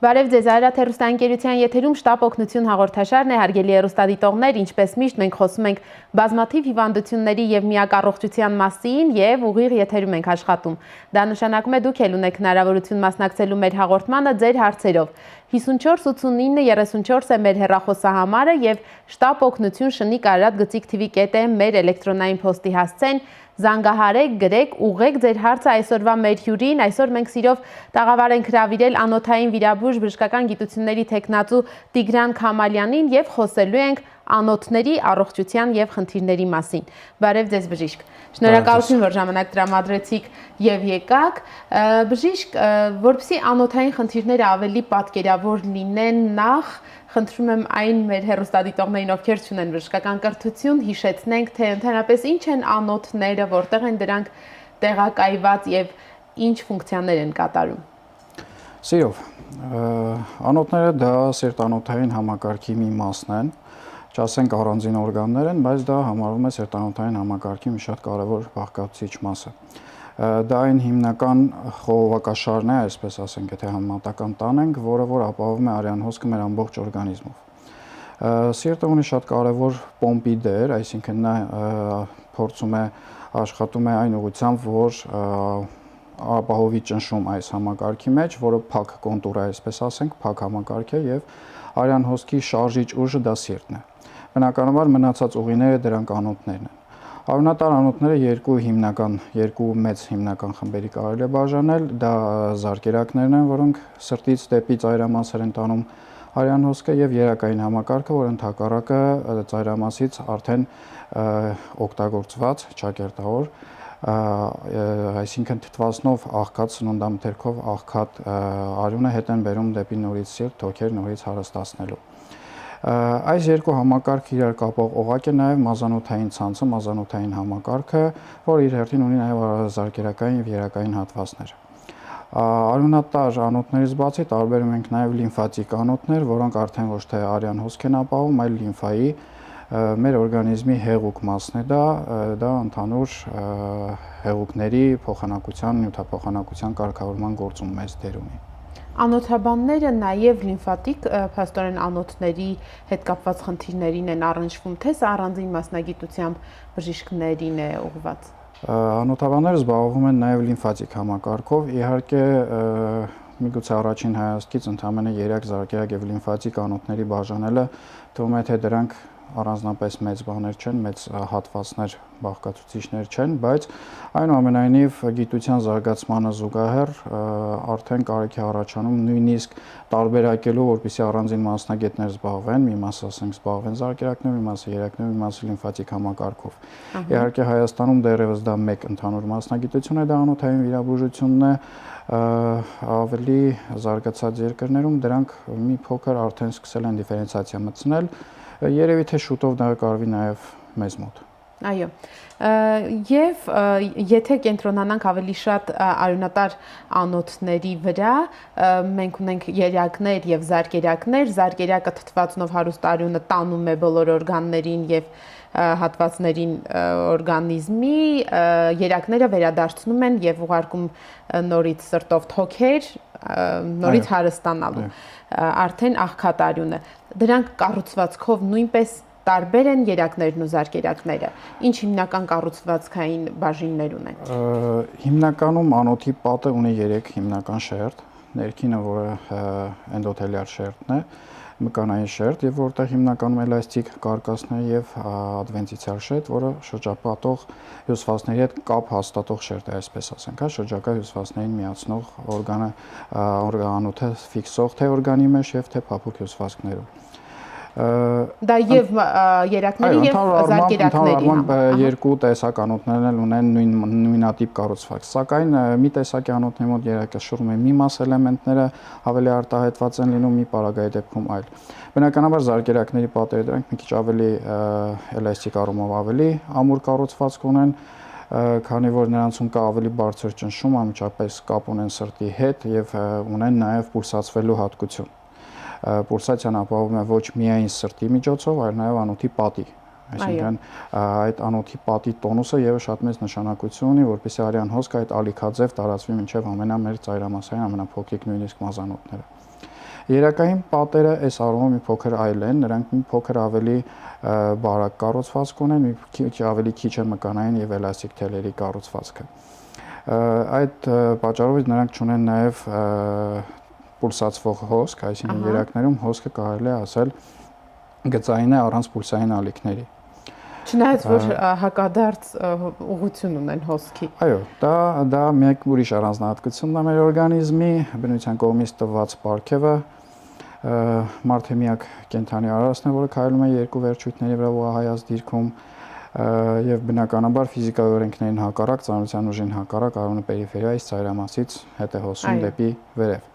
Բարև ձեզ, Արարատ հեռուստաընկերության եթերում շտապ օգնություն հաղորդաշարն է, հարգելի հեռուստադիտողներ, ինչպես միշտ մենք խոսում ենք բազմաթիվ հիվանդությունների եւ միակառողջության մասին եւ ուղիղ եթերում ենք աշխատում։ Դա նշանակում է դուք էլ ունեք հնարավորություն մասնակցելու մեր հաղորդմանը ձեր հարցերով։ 548934 է մեր հեռախոսահամարը եւ շտապ օգնություն շնիկ Արարատ գծիկ tv.am մեր էլեկտրոնային փոստի հասցեն, զանգահարեք, գրեք, ուղղեք ձեր հարցը այսօրվա մեր հյուրին։ Այսօր մենք սիրով տաղավար ենք հրավիրել անոթային վիրաբույժ բժշկական գիտությունների թեկնածու Տիգրան Քամալյանին եւ խոսելու ենք անոթների առողջության եւ խնդիրների մասին։ Բարև ձեզ բժիշկ։ Շնորհակալություն, որ ժամանակ տրամադրեցիք եւ եկաք։ Բժիշկ, որպեսզի անոթային խնդիրները ավելի պատկերավոր լինեն, նախ խնդրում եմ այն մեր հեռուստադիտողներին, ովքեր չունեն բժշկական կրթություն, հիշեցնենք, թե ընդհանրապես ինչ են անոթները, որտեղ են դրանք տեղակայված եւ ինչ ֆունկցիաներ են կատարում։ Սիրով, անոթները դա սիրտանոթային համակարգի մի մասն են, չասենք առանձին օրգաններ են, բայց դա համարվում է սիրտանոթային համակարգի մի շատ կարևոր բաղկացուցիչ մասը։ Դա այն հիմնական խողովակաշարն է, այսպես ասենք, եթե համեմատական տանենք, որը որ ապահովում է արյան հոսքը մեր ամբողջ օրգանիզմով։ Սիրտը ունի շատ կարևոր պոմպի դեր, այսինքն նա փորձում է աշխատում է այն ուղղությամբ, որ ապահովի ճնշում այս համակարգի մեջ, որը փակ կոնտուր է, այսպես ասենք, փակ համակարգ է եւ արյան հոսքի շարժիչ ուժը դա սիրտն է։ Բնականաբար մնացած ուղիները դրանք անոթներն են։ Արյունատար անոթները երկու մեծ հիմնական խմբերի կարելի է բաժանել, դա զարկերակներն են, որոնք սրտից դեպի ծայրամասեր են տանում արյան հոսքը եւ երակային համակարգը, որ ընդհակառակը ծայրամասից արդեն օգտագործված ճակերտավոր, այսինքն թթվասնով աղքատ սննդամթերքով աղքատ արյունը հետ են բերում դեպի նորից սիրտ, թոքեր նորից հարստացնելու։ Այս երկու համակարգը իրար կապող օղակ է նաև մազանոթային ցանցը, մազանոթային համակարգը, որ իր հերթին ունի նաև զարկերակային եւ երակային հատվածներ։ Արյունատար անոթներից բացի տարբերում ենք նաև լիմֆատիկ անոթներ, որոնք արդեն ոչ թե արյան հոսք են ապահովում, այլ լիմֆայի մեր օրգանիզմի հեղուկ մասն է դա ընդհանուր հեղուկների փոխանակության, նյութափոխանակության կարգավորման գործում մեծ դեր ունի։ Անոթաբանները նաև լիմֆատիկ փաստորեն անոթների հետ կապված խնդիրներին են առնչվում, թե սա առանձին մասնագիտությամբ բժիշկներին է ուղղված։ Անոթաբանները զբաղվում են նաև լիմֆատիկ համակարգով, իհարկե միգուցե առաջին հայացքից ընդամենը երեք զարկերակ եւ լիմֆատիկ անոթների բաժանելը թվում է թե դրանք առանձնապես մեծ բաներ չեն, մեծ հատվածներ, բաղկացուցիչներ չեն, բայց այնուամենայնիվ գիտության զարգացմանը զուգահեռ արդեն կարիք է առաջանում նույնիսկ տարբերակելու, որպեսզի առանձին մասնագետներ զբաղվեն, մի մասը ասենք զբաղվեն զարկերակներով, մի մասը երակներով, մի մասը լիմֆատիկ համակարգով։ Իհարկե Հայաստանում դեռևս դա մեկ ընդհանուր մասնագիտություն է, դա անոթային վիրաբուժությունն է, ավելի զարգացած երկրներում դրանք մի փոքր արդեն սկսել են դիֆերենցիացիա մտցնել, երևի թե շուտով դա կարվի նաև մեզ մոտ։ Այո, եւ եթե կենտրոնանանք ավելի շատ արյունատար անոթների վրա, մենք ունենք երակներ եւ զարկերակներ, զարկերակը թթվածնով հարուստ արյունը տանում է բոլոր օրգաններին եւ հատվածներին օրգանիզմի, երակները վերադարձնում են եւ ուղարկում նորից սրտով թոքեր, նորից հարստանալու, արդեն աղքատ արյունը։ Դրանք կառուցվածքով նույնպես տարբեր են երակներն ու զարկերակները։ Ինչ հիմնական կառուցվածքային բաժիններ ունեն։ Հիմնականում անոթի պատը ունի 3 հիմնական շերտ, ներքինը, որը էնդոթելիար շերտն է, մկանային շերտ եւ որտեղ հիմնականում էլաստիկ կարկասն է եւ ադվենտիցիալ շերտ, որը շրջապատող հյուսվածքների հետ կապ հաստատող շերտ է, այսպես ասենք, շրջակա հյուսվածքներին միացնող անոթը ֆիքսող թե օրգանի մեջ եւ թե փափուկ հյուսվածքներում։ Դա եւ երակների եւ զարկերակների երկու տեսակ անոթներն էլ ունեն նույնատիպ կառուցվածք, սակայն մի տեսակի անոթների մոտ երակաշռում է մի մաս էլեմենտները ավելի արտահայտված են լինում, մի պարագայի դեպքում այլ։ Բնականաբար զարկերակների պատերը դրանք մի քիչ ավելի էլաստիկ առումով ավելի ամուր կառուցվածք ունեն, քանի որ նրանցում կա ավելի բարձր ճնշում, անմիջապես կապ ունեն սրտի հետ եւ ունեն նաեւ պուլսացվելու հատկություն։ Պուլսացիան ապահովում է ոչ միայն սրտի միջոցով, այլ նաև անոթի պատի։ Այսինքն այդ անոթի պատի տոնուսը եւս շատ մեծ նշանակություն ունի, որպեսզի արյան հոսքը այդ ալիքաձև տարածվի մինչև ամենամերկ ծայրամասային ամենափոքրիկ նույնիսկ մազանոթները։ Երակային պատերը այս առումով մի փոքր այլ են, նրանք մի փոքր ավելի բարակ կառուցվածք ունեն, մի քիչ ավելի քիչ է մկանային եւ էլաստիկ թելերի կառուցվածքը։ Այդ պատճառով նրանք ունեն նաեւ պուլսացվող հոսք, այսինքն երակներում հոսքը կարելի է ասել գծային է առանց պուլսային ալիքների։ Չնայած որ հակադարձ ուղղություն ունեն հոսքի։ Այո, դա մեկ ուրիշ առանձնահատկությունն է մեր օրգանիզմի, բնության կողմից տված պարգևը, մարդը միակ կենդանի արարածն է, որը քայլում է երկու վերջույթների վրա ուղղահայաց դիրքում եւ բնականաբար ֆիզիկայի օրենքներին հակառակ, ծանրության ուժին հակառակ արունը պերիֆերիայից ծայրամասից հետ է հոսում դեպի վերև։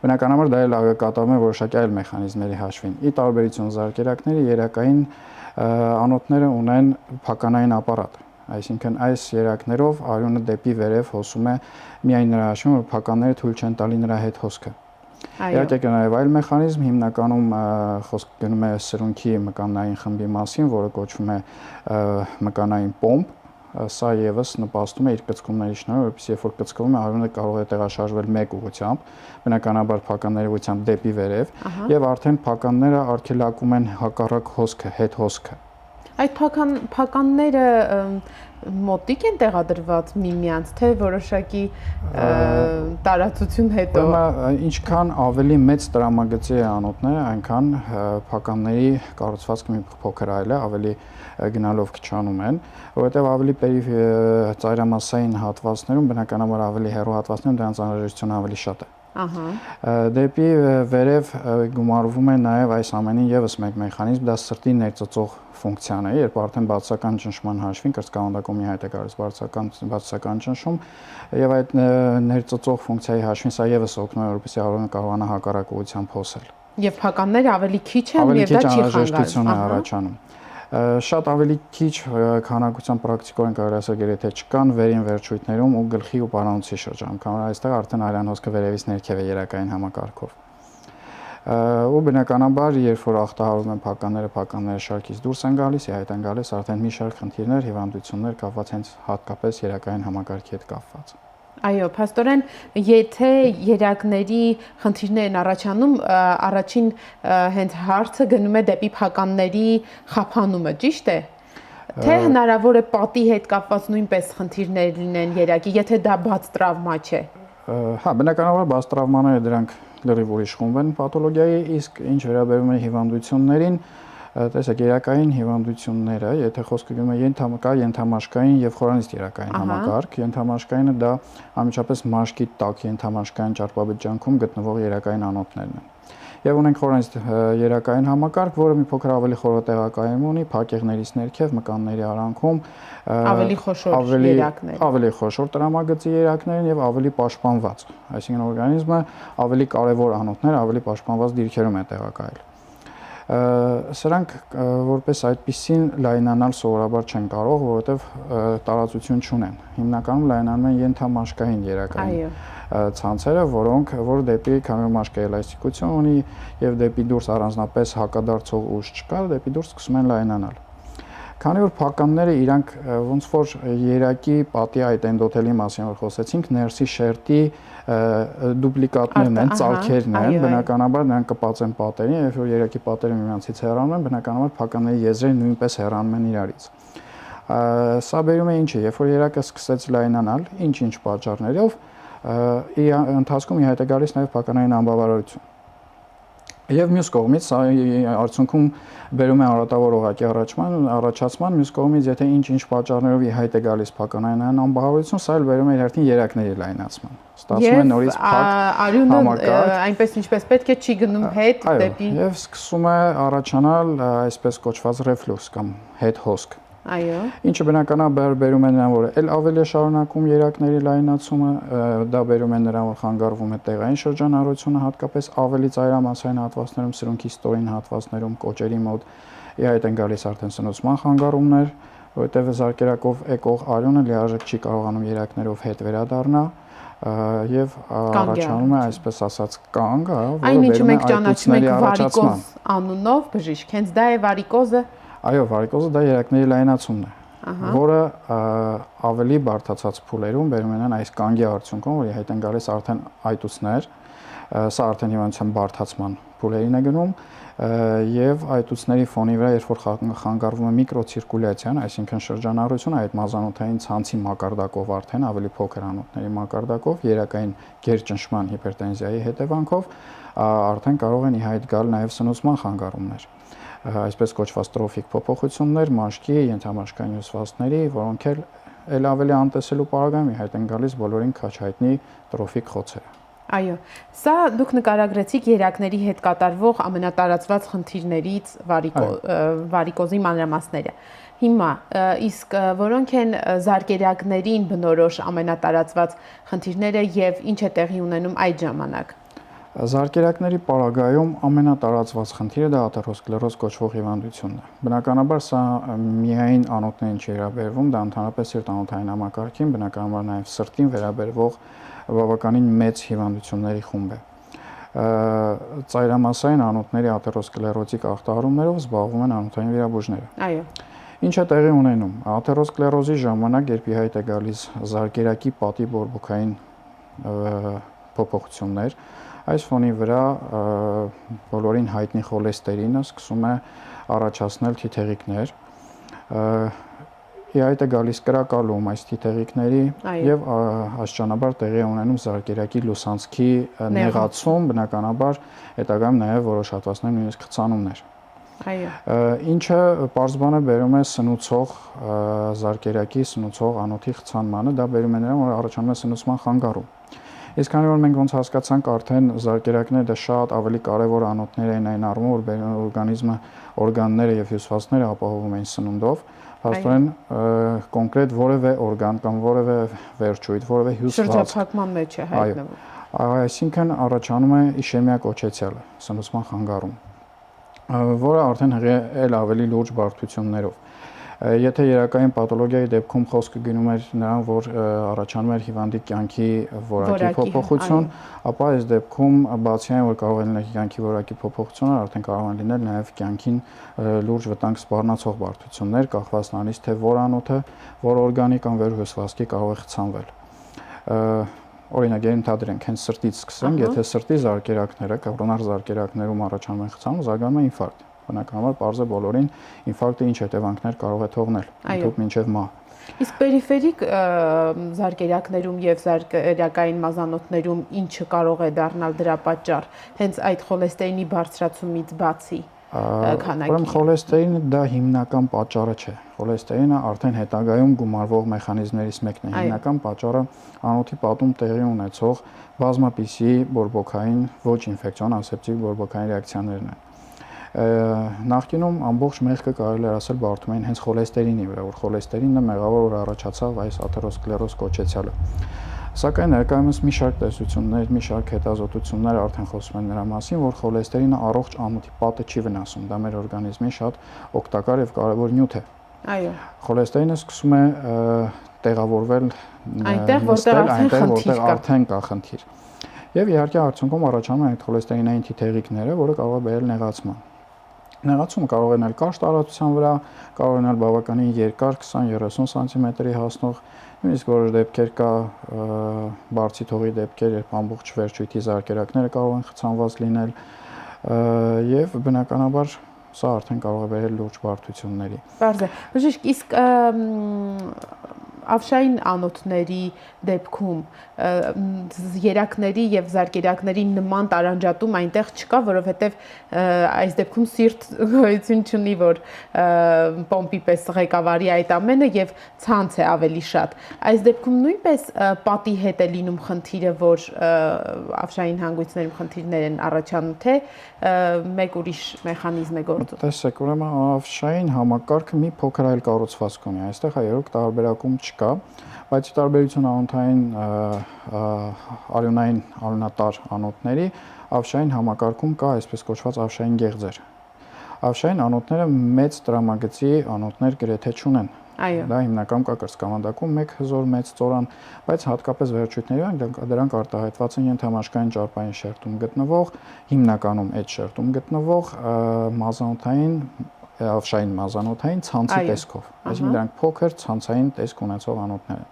Բնականաբար դա էլ կատարվում է որոշակի այլ մեխանիզմների հաշվին։ Ի տարբերություն զարկերակների, երակային անոթները ունեն փականային ապարատ, այսինքն այս երակներով արյունը դեպի վերև հոսում է միայն նրա հաշվին, որ փականները թույլ չեն տալի նրա հետ հոսքը։ Իհարկե կա նաև այլ մեխանիզմ, հիմնականում խոսք գնում է սրունքի մկանային խմբի մասին, որը կոչվում է մկանային պոմպ, սա եւս նպաստում է իր կծկումների շնորհիվ, որովհետեւ երբ որ կծկվում է, արյունը կարող է տեղաշարժվել մեկ ուղղությամբ, բնականաբար փականների ուղղությամբ դեպի վերև, եւ արդեն փականները արգելակում են հակառակ հոսքը, հետ հոսքը։ Այդ փականները մոտիկ են տեղադրված միմյանց, թե որոշակի տարածություն հետո։ Ինչքան ավելի մեծ տրամագծի է անոթները, այնքան փականների կառուցվածքը մի փոքր այլ է, ավելի գնալով քչանում են, որովհետև ավելի ծայրամասային հատվածներում, բնականաբար ավելի հեռու հատվածներում դրանց անհրաժեշտությունը ավելի շատ է։ Դեպի վերև գումարվում է նաև այս ամենին եւս մեկ մեխանիզմ, դա սրտի ներծծող ֆունկցիան է, երբ արդեն բացասական ճնշման հաշվին կրծքավանդակումի հայտ է գալիս բացասական ճնշում եւ այդ ներծծող ֆունկցիայի հաշվին սա եւս օգնում է, որպեսզի արյունը կարողանա հակառակ ուղղությամբ հոսել։ Եվ փականները ավելի քիչ են եւ դա չի խանգարում առաջանում։ Շատ ավելի քիչ քանակության պրակտիկորեն կարելի ասել եթե չկան վերին վերջույթներում ու գլխի ու պարանոցի շրջանում, քանի որ այստեղ արդեն արյան հոսքը վերևից ներքև է երակային համակարգով։ Ու բնականաբար, երբ որ ախտահարում են փականները շարքից դուրս են գալիս, հայտ են գալիս արդեն մի շարք խնդիրներ, հիվանդություններ կապված հենց հատկապես երակային համակարգի հետ կապված։ Այո, փաստորեն, եթե երակների խնդիրներ են առաջանում, առաջին հենց հարցը գնում է դեպի փականների խափանումը, ճիշտ է։ Թե հնարավոր է պատի հետ կապված նույնպես խնդիրներ լինեն երակի, եթե դա բաց տրավմա չէ։ Հա, բնականաբար բաց տրավմաները դրանք լրիվ ուրիշ խումբ են պաթոլոգիայի, իսկ ինչ վերաբերում է հիվանդություններին, տեսեք, երակային հիվանդությունները, եթե խոսքը գնում է ենթամաշկային եւ խորանիստ երակային համակարգ, ենթամաշկայինը դա անմիջապես մաշկի տակ ենթամաշկային ճարպաբջջանքում գտնվող երակային անոթներն են։ Եվ ունենք խորանիստ երակային համակարգ, որը մի փոքր ավելի խորոտեղակայում ունի, փակեղներից ներքև մկանների արանքում ավելի խոշոր երակներ, ավելի խոշոր տրամագծի երակներն եւ ավելի պաշտպանված, այսինքն օրգանիզմը ավելի կարեւոր անոթներ, ավելի պաշտպանված դիրքերում է տեղակայել։ Սրանք որպես այդպիսին լայնանալ սովորաբար չեն կարող, որովհետև տարածություն չունեն։ Հիմնականում լայնանում են ենթամաշկային երակային ցանցերը, որ դեպի քանի որ մաշկը էլաստիկություն ունի եւ դեպի դուրս առանձնապես հակադարձող ուժ չկա, դեպի դուրս սկսում են լայնանալ։ Քանի որ փականները իրանք ոնց որ երակի պատի այդ էնդոթելի մասին որ խոսեցինք, ներսի շերտի դուպլիկատներն են, ծալքերն են, բնականաբար նրանք կպած են պատերին, երբ որ երակի պատերը միմյանցից հեռանում են, բնականաբար փականների եզրերը նույնպես հեռանում են իրարից։ Սա բերում է ինչի, երբ որ երակը սկսեց լայնանալ, ինչ-ինչ պատճառներով, ընթացքում ի հայտ է գալիս նաև փականային անբավարարություն։ Եվ մյուս կողմից սա արդյունքում բերում է արատավոր օղակի առաջացման, մյուս կողմից եթե ինչ-ինչ պատճառներով ի հայտ է գալիս փականային անբավարարություն, սա էլ բերում է իր հերթին երակների լայնացման։ Ստացվում է նորից փակ արյունը այնպես ինչպես պետք է չի գնում հետ դեպի։ Եվ սկսում է առաջանալ այսպես կոչված ռեֆլյուքս կամ հետ հոսք։ Այո։ Ինչը բնականաբար բերում է նրան, որ էլ ավելի է շարունակում երակների լայնացումը, դա բերում է նրան, որ խանգարվում է տեղային շրջանառությունը, հատկապես ավելի ծայրամասային հատվածներում, սրունքի ստորին հատվածներում, կոճերի մոտ ի հայտ են գալիս արդեն սնուցման խանգարումներ, որովհետև զարկերակով եկող արյունը լիարժեք չի կարողանում երակներով հետ վերադառնա եւ առաջանում է այսպես ասած կանգ, որը բերում է այտուցների առաջացման անունով բժիշկ, հենց դա է վարիկոզը։ Այո, վարիկոզը դա երակների լայնացումն է, որը ավելի բարդացած փուլերում բերում են այս կանգի արդյունքում, որի հետ են գալիս արդեն այտուցներ, Սա արդեն հիվանդության բարդացման փուլերին է գնում եւ այտուցների ֆոնի վրա, երբ որ խանգարվում է միկրոցիրկուլյացիան, այսինքն շրջանառությունը այդ մազանոթային ցանցի մակարդակով արդեն ավելի փոքր անոթների մակարդակով երակային գերճնշման հիպերտենզիայի հետևանքով արդեն կարող են ի հայտ գալ նաեւ սնուցման խանգարումներ, այսպես կոչված տրոֆիկ փոփոխություններ մաշկի, ենթամաշկային հյուսվածքների, որոնք էլ ավելի անտեսելու պարագայում ի հայտ են գալիս բոլորին քաչ հայտնի տրոֆիկ խոցերը։ Այո, սա դուք նկարագրեցիք երակների հետ կատարվող ամենատարածված խնդիրներից վարիկոզի մանրամասները։ Հիմա իսկ որոնք են զարկերակներին բնորոշ ամենատարածված խնդիրները եւ ինչ է տեղի ունենում այդ ժամանակ։ Զարկերակների պարագայում ամենատարածված խնդիրը դա աթերոսկլերոզ կոչվող հիվանդությունն է։ Բնականաբար սա միայն անոթներին չի վերաբերվում, դա ընդհանրապես սիրտ-անոթային համակարգին, բնականաբար նաև սրտին վերաբերվող բավականին մեծ հիվանդությունների խումբ է։ Ծայրամասային անոթների աթերոսկլերոտիկ ախտահարումներով զբաղվում են անոթային վիրաբույժները։ Այո։ Ինչ է տեղի ունենում։ Աթերոսկլերոզի ժամանակ, երբ ի հայտ է գալիս զարկերակի պատի բորբոքային փոփոխություններ, այս ֆոնի վրա բոլորին հայտնի խոլեստերինը սկսում է առաջացնել թիթեղիկներ, ի հայտ է գալիս կրակալում այս թիթեղիկների եւ աստիճանաբար տեղի է ունենում զարկերակի լուսանցքի նեղացում, բնականաբար հետագայում նաեւ որոշ հատվածներ նույնիսկ խցանումներ։ Այո։ Ինչը պարզբանը բերում է սնուցող զարկերակի սնուցող անոթի խցանմանը, դա բերում է նրան, որ առաջանում է սնուցման խանգարում։ Իսկ քանի որ մենք ոնց հասկացանք, արդեն զարկերակները դա շատ ավելի կարևոր անոթներ են այն առումով, որ օրգանիզմը օրգանները եւ հյուսվածքները ապահովում են սնունդով, հաստատեն կոնկրետ որևէ օրգան կամ որևէ վերջույթ, որևէ հյուսված շրջափակման մեջ է հայտնվում։ Այսինքն առաջանում է իշեմիա կոչեցյալը, սնուցման խանգարում, որը արդեն էլ ավելի լուրջ բարդություններով։ Եթե երակային պաթոլոգիայի դեպքում խոսքը գնում էր նրան, որ առաջանում էր հիվանդի կյանքի որակի փոփոխություն, ապա այս դեպքում բացի այն, որ կարող է լինել կյանքի որակի փոփոխությունը, արդեն կարող են լինել նաև կյանքին լուրջ վտանգ սպառնացող բարդություններ, կախված նրանից, թե որ անոթը, որ օրգանի կամ վերհյուսվածքի կարող է խցանվել։ Օրինակ, ենթադրենք, հենց սրտից սկսենք, եթե սրտի զարկերակները, կորոնար զարկերակներում առաջանում են խցանում, զարգանում է ինֆարկտ։ Բնականաբար պարզ է բոլորին ինֆարկտը ինչ հետևանքներ կարող է թողնել, ընդհանուր մինչև մահ։ Իսկ պերիֆերիկ զարկերակներում եւ զարկերակային մազանոթներում ինչը կարող է դառնալ դրա պատճառ, հենց այդ խոլեստերինի բարձրացումից բացի քանակի։ Ուրեմն խոլեստերինը դա հիմնական պատճառը չէ։ Խոլեստերինը արդեն հետագայում գումարվող մեխանիզմներից մեկն է։ Հիմնական պատճառը անոթի պատում տեղի ունեցող բազմապիսի բորբոքային ոչ ինֆեկցիոն ասեպտիկ բորբոքային ռեակցիաներն են։ Նախկինում ամբողջ մեղքը կարելի է ասել բարդում էին հենց խոլեստերինի վրա, որ խոլեստերինը մեղավոր որ առաջացավ այս աթերոսկլերոզ կոչեցյալը։ Սակայն ներկայումս մի շարք տեսություններ, մի շարք հետազոտություններ արդեն խոսում են նրա մասին, որ խոլեստերինը առողջ անոթի պատը չի վնասում, դա մեր օրգանիզմի շատ օգտակար եւ կարեւոր նյութ է։ Այո։ Խոլեստերինը սկսում է տեղավորվել այնտեղ, որտեղ արդեն կա խնդիր։ Եվ իհարկե արդյունքում առաջանում են այդ խոլեստերինային թիթեղիկները, որը կարող է բերել նեղացման։ Նեղացումը կարող է լինել կարճ տարածության վրա, կարող է լինել բավականին երկար 20-30 սանտիմետրի հասնող, նույնիսկ որոշ դեպքեր կա բարձի թողի դեպքեր, երբ ամբողջ վերջույթի զարկերակները կարող են խցանված լինել եւ բնականաբար սա արդեն կարող է բերել լուրջ բարդությունների։ Պարզ է։ Բժիշկ, իսկ ավշային անոթների դեպքում երակների եւ զարկերակների նման տարանջատում այնտեղ չկա, որովհետեւ այս դեպքում սիրտ գոյություն չունի, որ պոմպի պես ղեկավարի այդ ամենը եւ ցանց է ավելի շատ։ Այս դեպքում նույնպես պատի հետ է լինում խնդիրը, որ ավշային հանգույցներում խնդիրներ են առաջանում, թե մեկ ուրիշ մեխանիզմ է գործում։ Տեսեք, ուրեմն ավշային համակարգը մի փոքր այլ կառուցվածք ունի։ Այստեղ այո, տարբերակում չկա, բայց տարբերություն անոթային արյունային արյունատար անոթների ավշային համակարգում կա այսպես կոչված ավշային գեղձեր։ Ավշային անոթները մեծ տրամագծի անոթներ գրեթե չունեն։ Այո։ Դա հիմնականում կա կրծքավանդակում մեկ հզոր մեծ ծորան, բայց հատկապես վերջույթների դրանք արտահայտված են ենթամաշկային ճարպային շերտում գտնվող, հիմնականում այդ շերտում գտնվող մազանոթային ավշային մազանոթային ցանցի տեսքով։ Այսինքն դրանք փոքր ցանցային տեսք ունեցող անոթներ են։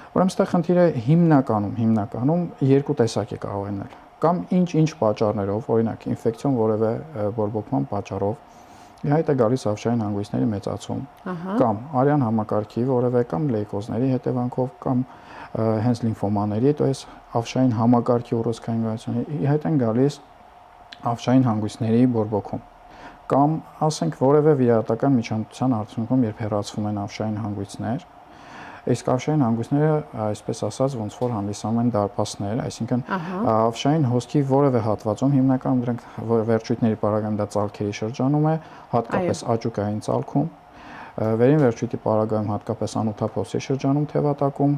Ուրեմն այստեղ խնդիրը հիմնականում երկու տեսակ է կարող լինել։ կամ ինչ պատճառներով, օրինակ ինֆեկցիոն որևէ բորբոքման պատճառով ի հայտ է գալիս ավշային հանգույցների մեծացում, կամ արյան համակարգի որևէ կամ լեյկոզների հետևանքով, կամ հենց լիմֆոմաների, то есть ավշային համակարգի ուռուցքային գոյացումի ի հայտ են գալիս ավշային հանգույցների բորբոքում, կամ ասենք որևէ վիրահատական միջամտության արդյունքում երբ հեռացվում են ավշային հանգույցներ, իսկ ավշային հանգույցները, այսպես ասած, ոնց որ հանդիսանում են դարպասներ, այսինքն ավշային հոսքի որևէ հատվածում հիմնականում դրանք վերջույթների պարագայում դա ծալքերի շրջանում է, հատկապես աճուկային ծալքում, վերին վերջույթի պարագայում հատկապես անոթափոսի շրջանում թևատակում,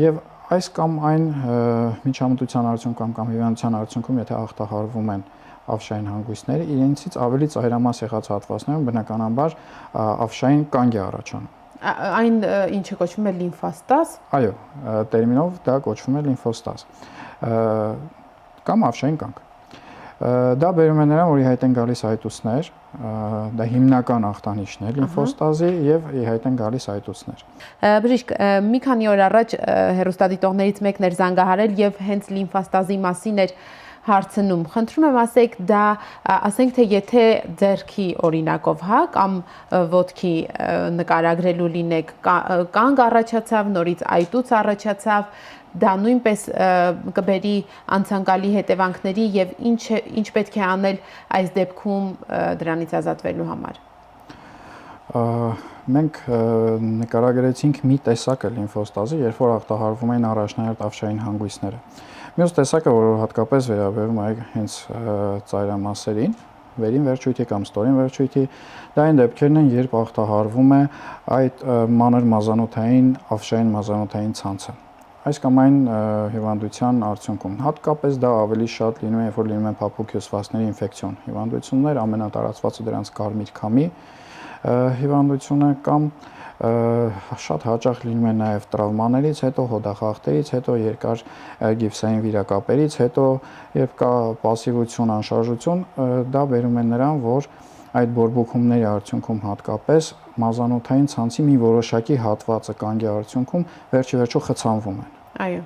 եւ այս կամ այն միջամտության արդյունքում կամ հիվանդության արդյունքում, եթե ախտահարվում են ավշային հանգույցները, իրենցից ավելի ծայրամաս եղած հատվածներում բնականաբար ավշային կանգ է առաջանում։ Այն ինչը կոչվում է լիմֆոստազ։ Այո, տերմինով դա կոչվում է լիմֆոստազ կամ ավշային կանգ։ Դա բերում է նրան, որ ի հայտ են գալիս այտուցներ, դա հիմնական ախտանիշն է լիմֆոստազի եւ ի հայտ են գալիս այտուցներ։ Բժիշկ, մի քանի օր առաջ հեռուստադիտողներից մեկն էր զանգահարել եւ հենց լիմֆոստազի մասին էր հարցնում։ Խնդրում եմ ասեք, դա ասենք թե եթե ձեռքի օրինակով, հա, կամ ոտքի նկարագրելու լինեք, կանգ առաջացավ, նորից այտուց առաջացավ, դա նույնպես կբերի անցանկալի հետևանքների եւ ինչ պետք է անել այս դեպքում դրանից ազատվելու համար։ Մենք նկարագրեցինք մի տեսակը լիմֆոստազի, երբ որ ախտահարվում են առաջնահերթ ավշային հանգույցները։ Մյուս տեսակը, որ հատկապես վերաբերում է հենց ծայրամասերին, վերին վերջույթի կամ ստորին վերջույթի, դա այն դեպքերն են, երբ ախտահարվում է այդ մանր մազանոթային ավշային մազանոթային ցանցը։ Այս կամ այն հիվանդության արդյունքում հատկապես դա ավելի շատ լինում է, երբ որ լինում են փափուկ հյուսվածքների ինֆեկցիոն հիվանդություններ, ամենատարածվածը դրանց կարմիր քամի հիվանդությունը կամ շատ հաճախ լինում է նաև տրավմաներից հետո, հոդախախտերից հետո, երկար գիպսային վիրակապերից հետո, երբ կա պասիվություն, անշարժություն, դա բերում է նրան, որ այդ բորբոքումների արդյունքում հատկապես մազանոթային ցանցի մի որոշակի հատվածը կանգի արդյունքում վերջիվերջո խցանվում են։ Այո։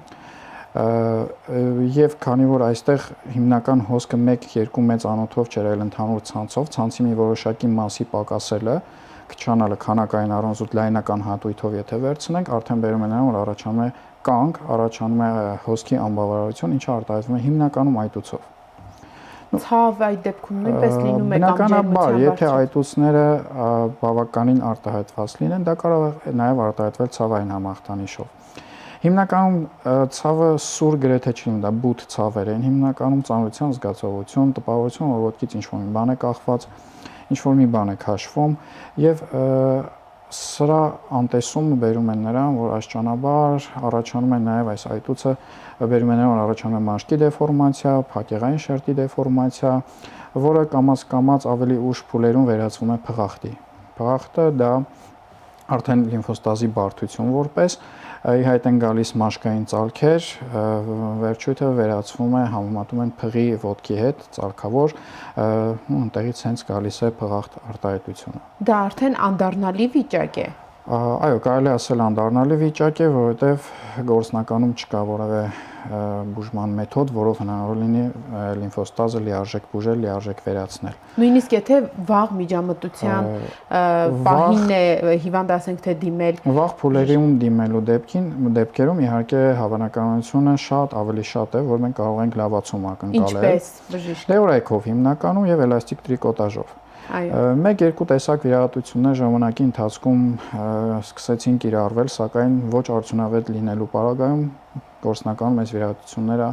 Եվ քանի որ այստեղ հիմնական հոսքը 1-2 մեծ անոթով չէր, այլ ընդհանուր ցանցով, ցանցի մի որոշակի մասի պակասելը, քչանալը քանակային առանձուտ լայնական հատույթով եթե վերցնենք, արդեն բերում է նրան, որ առաջանում է կանգ, առաջանում է հոսքի անբավարարություն, ինչը արտահայտվում է հիմնականում այտուցով։ Ցավ այդ դեպքում նույնպես լինում է կամ բնականաբար, եթե այտուցները բավականին արտահայտված լինեն, դա կարող է նաև արտահայտվել ցավային համախտանիշով։ Հիմնականում ցավը սուր գրեթե չի լինում, դա բութ ցավեր են, հիմնականում ծանրության զգացողություն, տպավորություն, որ ոտքից ինչ-որ մի բան է կախված, ինչ-որ մի բան է քաշվում եւ սրա անտեսումը բերում է նրան, որ աշճանաբար առաջանում է նաև այս այտուցը բերում է նրան, որ առաջանում է մաշկի դեֆորմացիա, փակեղային շերտի դեֆորմացիա, որը կամաց ավելի ուշ փուլերում վերածվում է փղախտի։ Փղախտը դա արդեն լիմֆոստազի բարդություն որպես ի հայտ են գալիս մաշկային ծալքեր, վերջույթը վերածվում է, համեմատում են փղի ոտքի հետ, ծալքավոր, այնտեղից հենց գալիս է փղախտ արտահայտությունը։ Դա արդեն անդառնալի վիճակ է։ Այո, կարելի ասել անդառնալի վիճակ է, որովհետև գործնականում չկա որևէ բուժման մեթոդ, որով հնարավոր լինի լիմֆոստազը լիարժեք բուժել, լիարժեք վերացնել։ Նույնիսկ եթե վաղ միջամտության պահին է հիվանդը ասենք թե դիմել։ Վաղ փուլերում դիմելու դեպքերում իհարկե հավանականությունը ավելի շատ է, որ մենք կարող ենք լավացում ակնկալել։ Ինչպես բժիշկ։ Լեորայքով հիմնականում եւ էլաստիկ տրիկոտաժով։ 1-2 տեսակ վիրահատություններ ժամանակի ընթացքում սկսեցին կիրառվել, սակայն ոչ արդյունավետ լինելու պարագայում գործնականում այս վիրահատությունները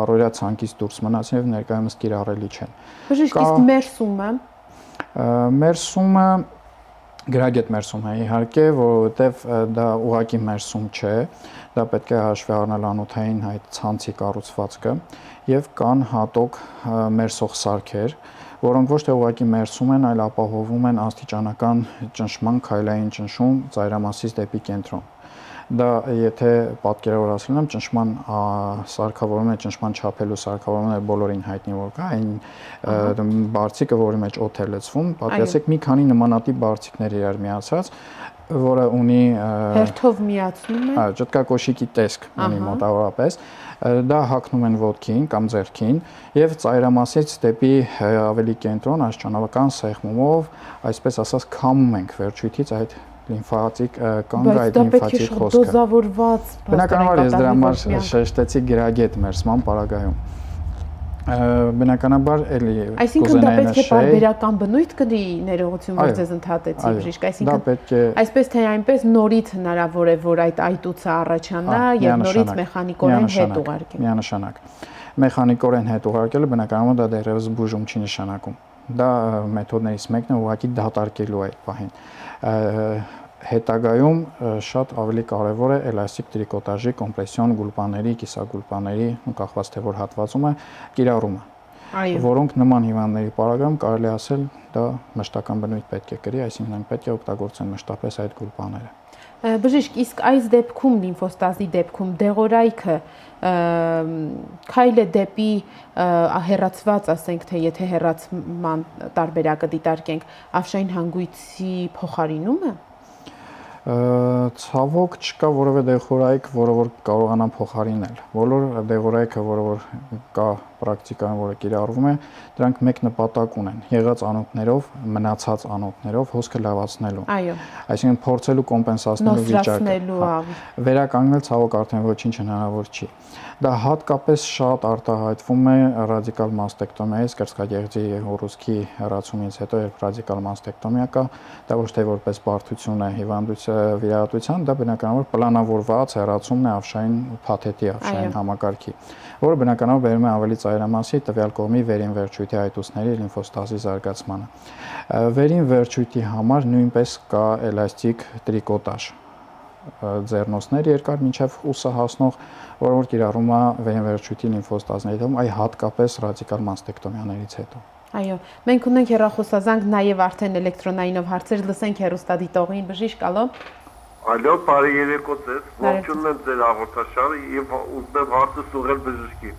առօրյա ցանկից դուրս մնացին եւ ներկայումս կիրառելի չեն։ Բժիշկ, իսկ մերսումը։ Մերսումը գրագետ մերսում է իհարկե, որովհետև դա ուղղակի մերսում չէ, դա պետք է հաշվի առնել անոթային այդ ցանցի կառուցվածքը եւ կան հատոկ մերսող սարքեր, որոնք ոչ թե ուղղակի մերսում են, այլ ապահովում են աստիճանական ճնշման քայլային ճնշում ծայրամասից դեպի կենտրոն։ Դա եթե պատկերավոր ասել եմ, ճնշման սարքավորումն է, ճնշման չափելու սարքավորումն է բոլորին հայտնի որ կա, այն բարձիկը, որի մեջ օդ է լցվում, պատկերացրեք մի քանի նմանատիպ բարձիկներ իրար միացած, որը ունի հերթով միացնում է։ Ճտկակոշիկի տեսք ունի մոտավորապես, դա հագնում են ոտքին կամ ձեռքին եւ ծայրամասից դեպի ավելի կենտրոն աշճանալական սեղմումով, այսպես ասած, քամում ենք վերջույթից այդ լիմֆատիկ կանգ այդ լիմֆատիկ խոսքը։ Դոզավորված բնականաբար ես դրա համար շեշտեցի գրագետ մեր սման պարագայում։ Բնականաբար էլի այսինքն դա պետք է բարբերական բնույթ կդի ներողություն որ ձեզ ընդհատեցի բժիշկ, այսինքն այսպես թե այնպես նորից հնարավոր է որ այդ այտուցը առաջանա եւ նորից մեխանիկորեն հետ ուղարկի։ Միանշանակ։ Մեխանիկորեն հետ ուղարկելը բնականաբար դա դեռևս բուժում չի նշանակում։ Դա մեթոդներից մեկն է ուղղակի դատարկելու այդ պահին։ Հետագայում շատ ավելի կարևոր է էլաստիկ տրիկոտաժի, կոմպրեսիոն գուլպաների, կիսագուլպաների, կախված թե որ հատվածում է, կիրառումը, որոնք նման հիվանդների պարագայում կարելի ասել դա մշտական բնույթ պետք է կրի, այսինքն պետք է օգտագործեն մշտապես այդ գուլպաները։ Բժիշկ, իսկ այս դեպքում լիմֆոստազի դեպքում դեղորայքը քայլ է դեպի հեռացված, ասենք թե եթե հեռացման տարբերակը դիտարկենք, ավշային հանգույցի փոխարինումը։ Ցավոք չկա որևէ դեղորայք, որը որ կարողանա փոխարինել։ Բոլոր դեղորայքը, որը որ կա պրակտիկայում, որը կիրառվում է, դրանք մեկ նպատակ ունեն՝ եղած անոթներով, մնացած անոթներով հոսքը լավացնելու։ Այո։ Այսինքն փորձելու կոմպենսացնելու վիճակը։ Վերականգնել ցավոք արդեն ոչինչ հնարավոր չի։ Դա հատկապես շատ արտահայտվում է ռադիկալ մաստեկտոմիայից, կրծքագեղձի ուռուցքի հեռացումից հետո, երբ ռադիկալ մաստեկտոմիա կա, դա ոչ թե որպես բարդություն է վիրահատության, դա բնականաբար պլանավորված հեռացումն է ավշային փաթեթի, ավշային համակարգի, որը բնականաբար բերում է ավելի ծայրամասի տվյալ կողմի վերին վերջույթի այտուցների լիմֆոստազի զարգացմանը։ Վերին վերջույթի համար նույնպես կա էլաստիկ տրիկոտաժ ձեռնոցներ երկար մինչև ուսը հասնող, որը որ կիրառում է վերին վերջույթի լիմֆոստազների դեմ, այ հատկապես ռադիկալ մաստեկտոմիաներից հետո։ Այո, մենք ունենք հեռախոսազանգ նաև արդեն էլեկտրոնայինով հարցեր, լսենք հեռուստադիտողին, բժիշկ, ալո։ Ալո, բարի երեկո ձեզ, ողջունում եմ ձեր հաղորդաշարը եւ ուզում եմ հարցս ուղղել բժշկին։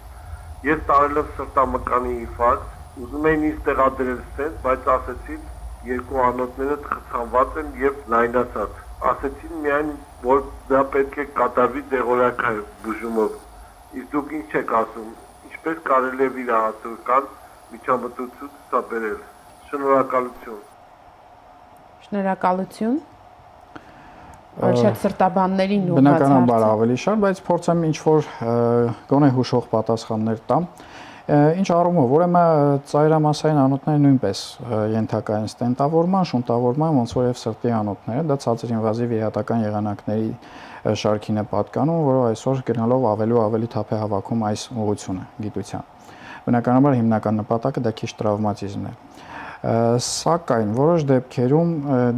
Ես տարել եմ սրտամկանի ինֆարկտ, ուզում եմ ինձ տեղադրել ստենտ, բայց ասեցին երկու անոթները խցանված են եւ լայնացած։ Ասեցին միայն որ դա պետք է կատարվի դեղորայքային բուժումով։ Իսկ դուք ինչ եք ասում, ինչպես կարելի է վիրահատական միջամտություն ցուցաբերել։ Շնորհակալություն։ Շնորհակալություն։ Շատ սրտաբաններին ուղղված հարց։ Բնականաբար ավելի շատ, բայց փորձեմ ինչ որ գոնե հուշող պատասխաններ տամ։ Ինչ առումով, ուրեմն ծայրամասային անոթները նույնպես ենթակա են ստենտավորման, շունտավորման, ոնց որ եւ սրտի անոթները, դա ցածր ինվազիվ վիրահատական եղանակների շարքին է պատկանում, որը այսօր գնալով ավելի թափ է հավաքում այս ուղղությունը գիտության։ Բնականաբար հիմնական նպատակը դա քիչ տրավմատիզմն է։ Սակայն որոշ դեպքերում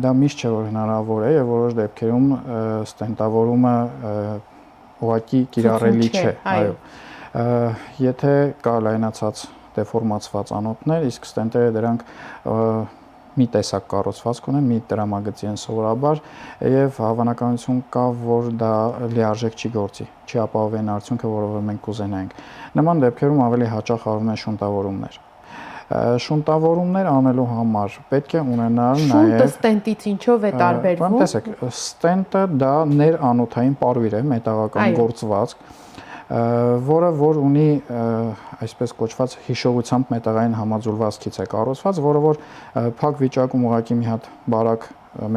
դա միշտ չէ որ հնարավոր է եւ որոշ դեպքերում ստենտավորումը ուղղակի կիրառելի չէ, այո։ Եթե կա լայնացած դեֆորմացված անոթներ, իսկ ստենտերը դրանք մի տեսակ կառուցվածք ունեն, մի տրամագծի են սովորաբար եւ հավանականություն կա, որ դա լիարժեք չի գործի, չի ապահովի այն արդյունքը, որը մենք կուզենայինք։ Նման դեպքերում ավելի հաճախ արվում են շունտավորումներ։ Շունտավորումներ անելու համար պետք է ունենալ նաև շունտը ստենտից ինչով է տարբերվում։ Տեսեք, ստենտը դա ներանոթային պարույր է, մետաղական գործվածք, որը որ ունի այսպես կոչված հիշողությամբ մետաղային համաձուլվածքից է կառուցված, որը որ փակ վիճակում ուղղակի մի հատ բարակ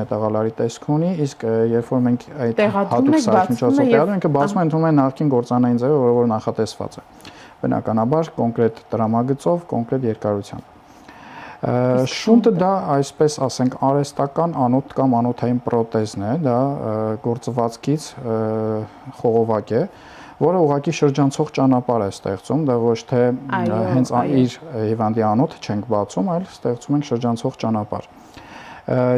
մետաղալարի տեսք ունի, իսկ երբ որ մենք այդ հատուկ սարքմիջոցով տեղադրում, ինքը բացվում է ընդունում է նախկին գործանային ձևը, որը որ նախատեսված է։ Բնականաբար կոնկրետ տրամագծով, կոնկրետ երկարությամբ։ Շունտը դա այսպես ասենք արհեստական անոթ կամ անոթային պրոթեզն է, դա գործվածքից խողովակ է, որը ուղղակի շրջանցող ճանապարհ է ստեղծում, դա ոչ թե հենց իր հիվանդի անոթը չենք բացում, այլ ստեղծում ենք շրջանցող ճանապարհ։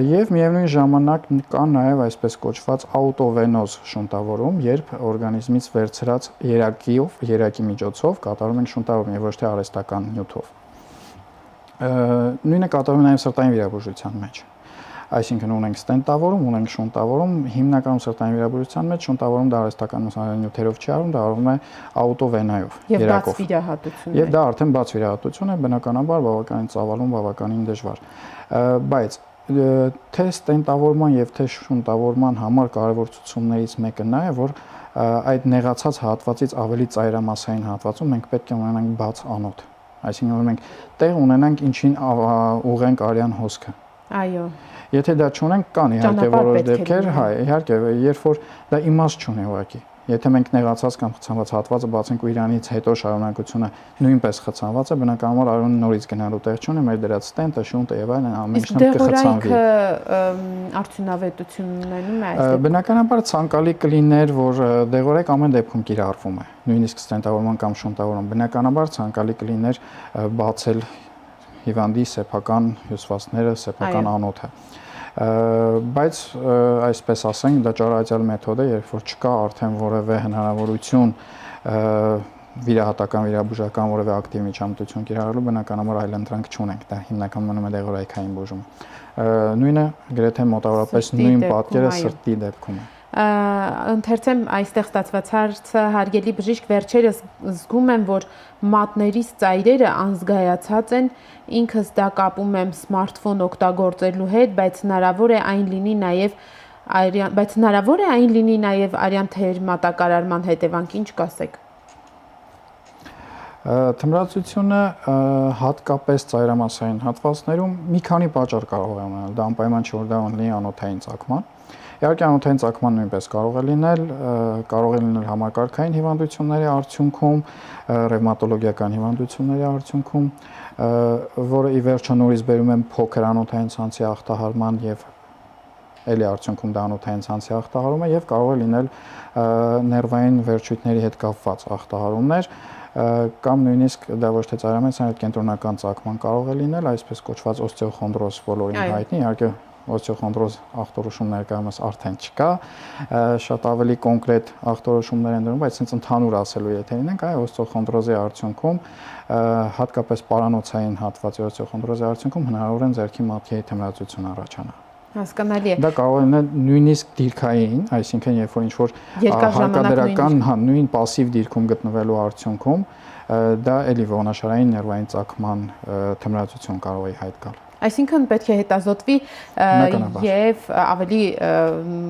Եվ միևնույն ժամանակ կա նաև այսպես կոչված աուտովենոզ շունտավորում, երբ օրգանիզմից վերցրած երակի միջոցով կատարում ենք շունտավորում եւ ոչ թե արհեստական նյութով։ Նույնը կատարվում է նաև սրտային վիրաբուժության մեջ։ Այսինքն ունենք ստենտավորում, ունենք շունտավորում, հիմնականում սրտային վիրաբուժության մեջ շունտավորում դա արհեստական նյութերով չի արվում, դա արվում է աուտովենայով, երակով։ Եվ բաց վիրահատություն է։ Եվ դա արդեն բաց վիրահատություն է, բնականաբար բավականին ծավալուն, բավականին դժվար։ Բայց թե ստենտավորման եւ թե շունտավորման համար կարևոր ցուցումներից մեկը նա է, որ այդ նեղացած հատվածից ավելի ծայրամասային հատվածում մենք պետք է ունենանք բաց անոթ։ Այսինքն որ մենք տեղ ունենանք ինչին ուղենք արյան հոսքը։ Այո։ Եթե դա չունենք, կան իհարկե որոշ դեպքեր, հա, իհարկե, երբ որ դա իմաստ չունի ուղղակի։ Եթե մենք նեղացած կամ խցանված հատվածը բացենք ու իրանից հետո շարունակությունը նույնպես խցանված է, բնականաբար արյունը նորից գնալու տեղ չունի, մեր դրած ստենտը, շունտը եւ այլն ամեն ինչն կխցանվի։ Արդյունավետություն ունենում է այս դեպքում։ Բնականաբար ցանկալի կլիներ, որ դեղորայք ամեն դեպքում կիրառվում է, նույնիսկ ստենտավորման կամ շունտավորման։ Բնականաբար ցանկալի կլիներ բացել հիվանդի սեփական հյուսվածքները, սեփական անոթը։ Բայց այսպես ասենք, դա ճարարյալ մեթոդ է, երբ որ չկա արդեն որևէ հնարավորություն վիրահատական, վիրաբուժական որևէ ակտիվ միջամտություն կիրառելու, բնականաբար այլընտրանք չունենք, դա հիմնականում մնում է դեղորայքային բուժումը։ Նույնը գրեթե մոտավորապես նույն պատկերը սրտի դեպքում է։ Ընթերցեմ այստեղ ստացված հարցը, հարգելի բժիշկ, վերջերս զգում եմ, որ մատներիս ծայրերը անզգայացած են, ինքս դա կապում եմ սմարթֆոն օգտագործելու հետ, բայց հնարավոր է այն լինի նաև արյան թեր մատակարարման հետևանք, ինչ կասեք։ Թմրածությունը հատկապես ծայրամասային հատվածներում մի քանի պատճառ կարող է ունենալ, դա անպայման չէ, որ դա ունի անոթային ծագման։ Իհարկե անոթային ծագման նույնպես կարող է լինել համակարգային հիվանդությունների արդյունքում, ռևմատոլոգիական հիվանդությունների արդյունքում, որը ի վերջո նորից բերում են փոքր անոթային ցանցի ախտահարման եւ էլի արդյունքում դա անոթային ցանցի ախտահարում է եւ կարող է լինել ներվային վերջույթների հետ կապված ախտահարումներ կամ նույնիսկ դա ոչ թե ծայրամասային, այլ կենտրոնական ծագման կարող է լինել, այսպես կոչված օստեոխոնդրոզ բոլորին հայտնի, իհարկե օստեոխոնդրոզ ախտորոշում ներկայումս արդեն չկա, շատ ավելի կոնկրետ ախտորոշումներ են դրում, բայց ինձ ընդհանուր ասելու եթե լինենք, այ օստեոխոնդրոզի արդյունքում հատկապես պարանոցային հատվածի օստեոխոնդրոզի արդյունքում հնարավոր է ձեռքի մատչելի թմրածություն առաջանա։ Հասկանալի է։ Դա կարող է լինել նույնիսկ դիրքային, այսինքն երբ որ ինչ-որ հարկադրական, հա, նույն пассив դիրքում գտնվելու արդյունքում դա էլի ողնաշարային ներվային ծագման թմրածություն կարող է հայտ գալ։ Այսինքն պետք է հետազոտվի եւ ավելի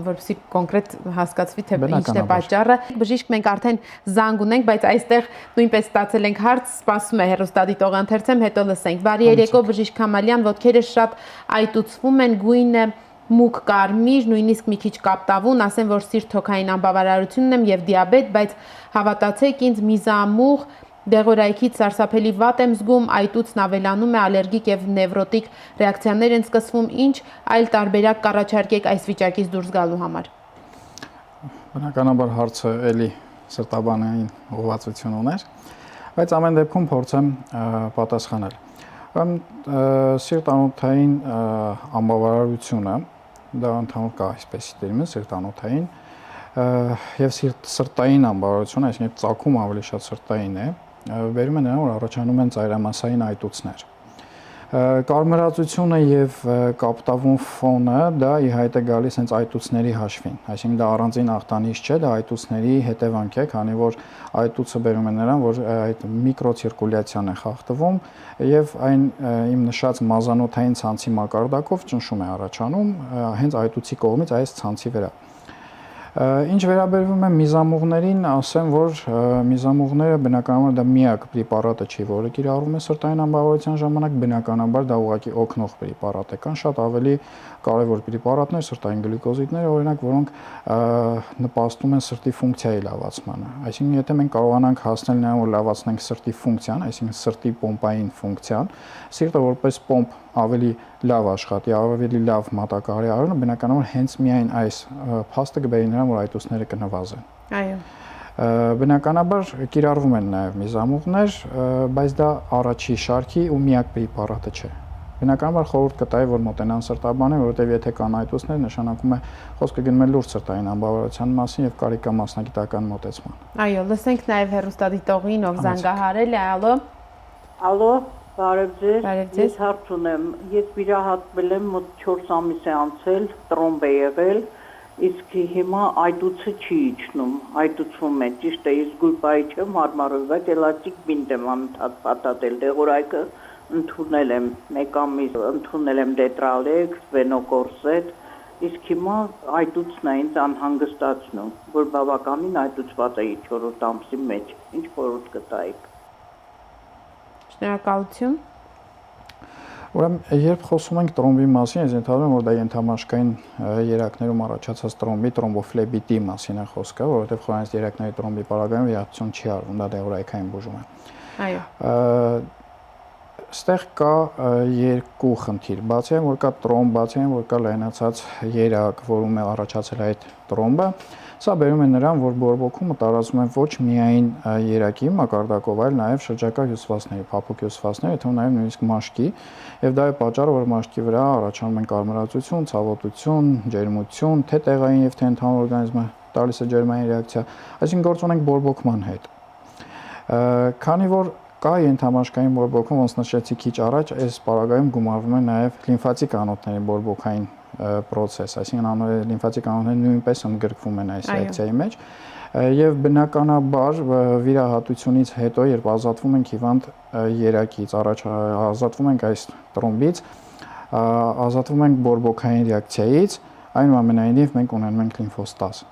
որպեսզի կոնկրետ հասկացվի թե ինչն է պատճառը։ Բժիշկ, մենք արդեն զանգ ունենք, բայց այստեղ նույնպես ստացել ենք հարց, սպասում է հեռուստադիտողը, ընթերցեմ, հետո լսենք։ Բարի երեկո, բժիշկ Քամալյան, ոտքերս շատ այտուցվում են, գույնը մուգ կարմիր, նույնիսկ մի քիչ կապտավուն, ասեմ, որ սիրտ-թոքային անբավարարություն ունեմ եւ դիաբետ, բայց հավատացեք ինձ միզամուղ դեղորայքից սարսափելի վատ եմ զգում, այտուցն ավելանում է, ալերգիկ եւ նևրոտիկ ռեակցիաներ են սկսվում, ինչ այլ տարբերակ կառաջարկեք այս վիճակից դուրս գալու համար։ Բնականաբար հարցը էլի սրտաբանային ուղղվածություն ուներ, բայց ամեն դեպքում փորձեմ պատասխանել։ Սիրտանոթային անբավարարությունը, դա ընդհանուր կա այսպեսի տերմին, սիրտանոթային եւ սրտային անբավարարություն, այսինքն ծագում ավելի շատ սրտային է, վերում է նրան, որ առաջանում են ծայրամասային այտուցներ։ Կարմրածությունը եւ կապտավուն ֆոնը դա ի հայտ է գալիս հենց այտուցների հաշվին, այսինքն դա առանձին ախտանիշ չէ, դա այտուցների հետևանք է, քանի որ այտուցը բերում է նրան, որ այդ միկրոցիրկուլյացիան է խախտվում եւ այն իմ նշած մազանոթային ցանցի մակարդակով ճնշում է առաջանում հենց այտուցի կողմից այս ցանցի վրա։ Ինչ վերաբերվում է միզամուղներին, ասեմ, որ միզամուղները բնականաբար դա միակ պրեպարատը չի, որը կիրառվում է սրտային անբավարարության ժամանակ, բնականաբար դա ուղղակի օգնող պրեպարատ է, կան շատ ավելի կարևոր պրեպարատներ, սրտային գլյուկոզիդներ, օրինակ, որոնք նպաստում են սրտի ֆունկցիայի լավացմանը։ Այսինքն, եթե մենք կարողանանք հասնել նրան, որ լավացնենք սրտի ֆունկցիան, այսինքն սրտի պոմպային ֆունկցիան, սիրտը որպես պոմպ ավելի լավ աշխատի, ավելի լավ մատակարարի արյունը, բնականաբար հենց միայն այս փաստը կբերի նրան, որ այտուցները կնվազեն։ Այո։ Բնականաբար կիրառվում են նաև միզամուղներ, բայց դա առաջի շարքի ու միակ պրեպարատը չէ։ Բնականաբար խորհուրդ կտայի, որ մոտենան սրտաբանին, որովհետև եթե կան այտուցներ, նշանակում է խոսքը գնում է լուրջ սրտային անբավարարության մասին եւ կարիք կա մասնագիտական մոտեցման։ Այո, լսենք նաև հեռուստադիտողին, ով զանգահարել է, ալո։ Ալո, բարև ձեզ։ Բարև ձեզ։ Ես հարց ունեմ։ Ես վիրահատվել եմ մոտ 4 ամիս է անցել, տրոմբ է եղել, իսկ հիմա այտուցը չի իջնում, այտուցվում է, ճիշտ է, ես գուլպայի չեմ հարմարվել, բայց էլաստիկ բինտ եմ անընդհատ պատատել, դեղորայքը ընդունել եմ 1 ամիս, ընդունել եմ Detralex, Venocorset, իսկ հիմա այտուցն է ինձ անհանգստացնում, որ բավականին այտուցված էի 4-րդ ամսի մեջ, ինչ խորհուրդ կտայիք։ Շնորհակալություն։ Ուրեմն, երբ խոսում ենք տրոմբի մասին, ես ենթադրում եմ, որ դա ենթամաշկային երակներում առաջացած տրոմբի, տրոմբոֆլեբիտի մասին է խոսքը, որովհետև խորանից երակների տրոմբի պարագայում վիրահատություն չի արվում, դա դեղորայքային բուժում է։ Այո։ Ստեղ կա երկու խնդիր, բացի այն, որ կա տրոմբ, բացի այն, որ կա լայնացած երակ, որում է առաջացել այդ տրոմբը, սա բերում է նրան, որ բորբոքումը տարածվում է ոչ միայն երակի մակարդակով, այլ նաև շրջակա հյուսվածքների, փափուկ հյուսվածքների, թե նաև նույնիսկ մաշկի, եւ դա է պատճառը, որ մաշկի վրա առաջանում են կարմրացություն, ցավոտություն, ջերմություն, թե տեղային եւ թե ընդհանուր օրգանիզմը տալիս է ջերմային ռեակցիա, այսինքն գործ ունենք բորբոքման հետ։ Քանի որ կա ենթամաշկային բորբոքում, ոնց նշեցի քիչ առաջ, այս պարագայում գումարվում է նաև լիմֆատիկ անոթների բորբոքային process, այսինքն լիմֆատիկ անոթները նույնպես ընդգրկվում են այս ռեակցիայի մեջ, եւ բնականաբար վիրահատությունից հետո, երբ ազատվում ենք հիվանդ երակից, ազատվում ենք այս տրոմբից, ազատվում ենք բորբոքային ռեակցիայից, այնուամենայնիվ մենք ունենում ենք լիմֆոստազ։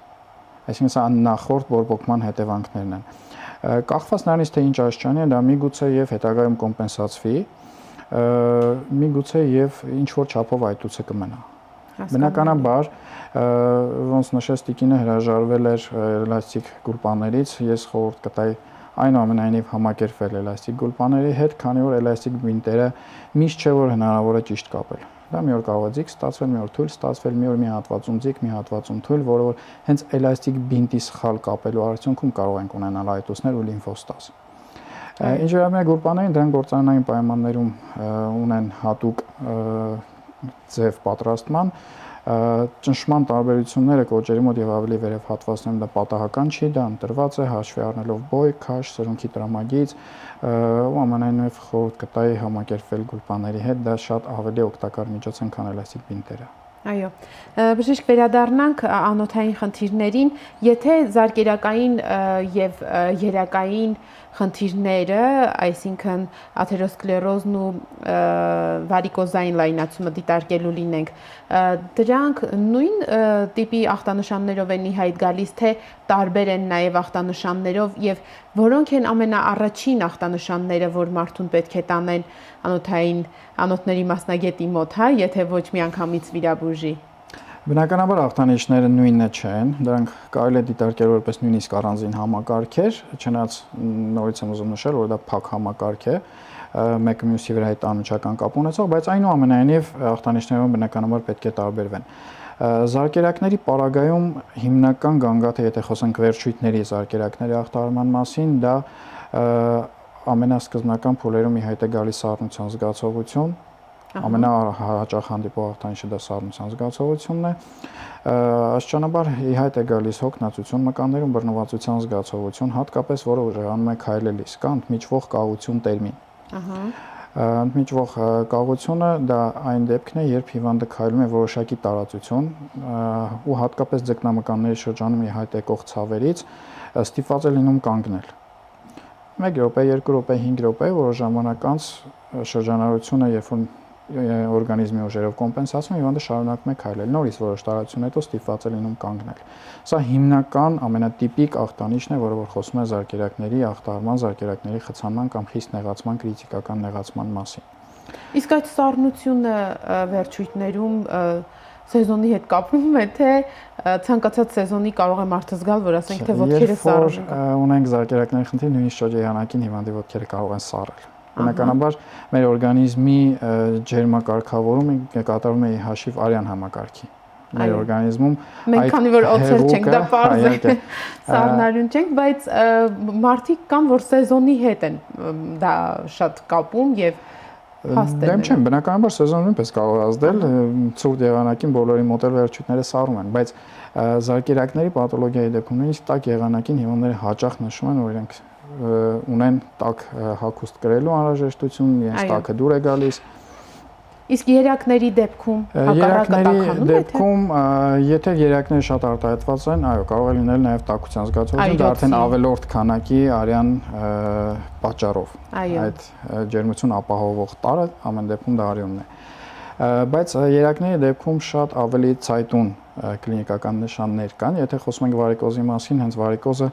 Այսինքն սա նախորդ բորբոքման հետևանքներն են։ Կախված նրանից, թե ինչ աստիճանի է, դա միգուցե եւ հետագայում կոմպենսացվի, միգուցե եւ ինչ որ չափով այտուցը կմնա։ Բնականաբար, ոնց նշեց Տիկինը, հրաժարվել էր էլաստիկ գուլպաներից, ես խորհուրդ կտայի այնուամենայնիվ համակերպվել էլաստիկ գուլպաների հետ, քանի որ էլաստիկ բինտերը միշտ չէ որ հնարավոր է ճիշտ կապել։ Դա մի օր կարող է ձիգ ստացվել, մի օր թույլ ստացվել, մի օր մի հատվածում ձիգ, մի հատվածում թույլ, որը որ հենց էլաստիկ բինտի սխալ կապելու արդյունքում կարող ենք ունենալ այտուցներ ու լիմֆոստազ։ Ինչ վերաբերում է գուլպաներին, դրանք գործարանային պայմաններում ունեն հատուկ ձև պատրաստման, ճնշման տարբերությունները կոճերի մոտ եւ ավելի վերև հատվածներում դա պատահական չի, դա ընտրված է հաշվի առնելով բոյ, քաշ, սրունքի տրամագիծ, ու ամենայնիվ խորհուրդ կտայի համակերպվել գուլպաների հետ, դա շատ ավելի օգտակար միջոց են, քան էլաստիկ բինտերը։ Այո, բժիշկ, վերադառնանք անոթային խնդիրներին, եթե զարկերակային եւ երակային խնդիրները, այսինքն աթերոսկլերոզն ու վարիկոզային լայնացումը դիտարկելու լինենք, դրանք նույն տիպի ախտանշաններով են ի հայտ գալիս, թե տարբեր են նաեւ ախտանշաններով եւ որոնք են ամենաառաջին ախտանշանները, որ մարդուն պետք է տանեն անոթների մասնագետի մոտ, հա, եթե ոչ միանգամից վիրաբուժի։ Բնականաբար ախտանիշները նույնը չեն, դրանք կարելի է դիտարկել որպես նույնիսկ առանձին համակարգեր, չնայած նորից եմ ուզում նշել, որ դա փակ համակարգ է, մեկը մյուսի վրա հետ անմիջական կապ ունեցող, բայց այնուամենայնիվ ախտանիշներում բնականաբար պետք է տարբերվեն։ Զարկերակների պարագայում հիմնական գանգատը, եթե խոսենք վերջույթների զարկերակների ախտարման մասին, դա ամենասկզբնական փուլերում ի հայտ է գալիս սառնության զգացողություն, ամենահաճախ հանդիպող ախտանիշը դա սառնության զգացողությունն է, աստիճանաբար ի հայտ է գալիս հոգնածություն մկաններում, բռնվածության զգացողություն, հատկապես որը ուժեղանում է քայլելիս, կա ընդմիջվող կաղություն տերմին։ Ընդմիջվող կաղությունը դա այն դեպքն է, երբ հիվանդը քայլում է որոշակի տարածություն ու հատկապես ձկնամկանների շրջանում ի հայտ եկող ցավերից ստիպված է լինում կանգնել։ 1 րոպե, 2 րոպե, 5 րոպե, որոշ ժամանակ անց շրջանառությունը, երբ որ օրգանիզմի ուժերով կոմպենսացում, հիվանդը շարունակում է քայլել, նորից որոշ տարածություն հետո ստիպված է լինում կանգնել։ Սա հիմնական ամենատիպիկ ախտանիշն է, որը որ խոսում է զարկերակների ախտարման, զարկերակների խցանման կամ խիստ նեղացման, կրիտիկական նեղացման մասին։ Իսկ այդ սառնությունը վերջույթներում սեզոնի հետ կապվում է, թե ցանկացած սեզոնի կարող է մարդը զգալ, որ ասենք թե ոտքերը սառում են։ Ունենք զարկերակների խնդիր, նույնիսկ շրջեհանակին հիվանդի ոտքերը կարող են սառել։ Բնականաբար մեր օրգանիզմի ջերմակարգավորումը կատարվում է հաշիվ արյան համակարգի։ Մեր օրգանիզմում մենք քանի որ օծեր չենք, դա պարզ է, սառնարյուն չենք, բայց մարդիկ կան, որ սեզոնի հետ են դա շատ կապում եւ Դեմ չեմ, բնականաբար սեզոնը նույնպես կարող է ազդել, ցուրտ եղանակին բոլորի մոտ էլ վերջույթները սառում են, բայց զարկերակների պաթոլոգիայի դեպքում նույնիսկ տաք եղանակին հիվանդները հաճախ նշում են, որ իրենք ունեն տաք հագուստ կրելու անհրաժեշտություն, իրենց տաքը դուր է գալիս։ Իսկ երակների դեպքում հակառակը տաքանում է թե։ Դեպքում, եթե երակները շատ արտահայտված են, այո, կարող է լինել նաև տաքության զգացողություն, դա արդեն ավելորդ քանակի արյան պատճառով։ Այդ ջերմություն ապահովող տարը ամեն դեպքում դա արյունն է։ Բայց երակների դեպքում շատ ավելի ցայտուն կլինիկական նշաններ կան, եթե խոսում ենք վարիկոզի մասին, հենց վարիկոզը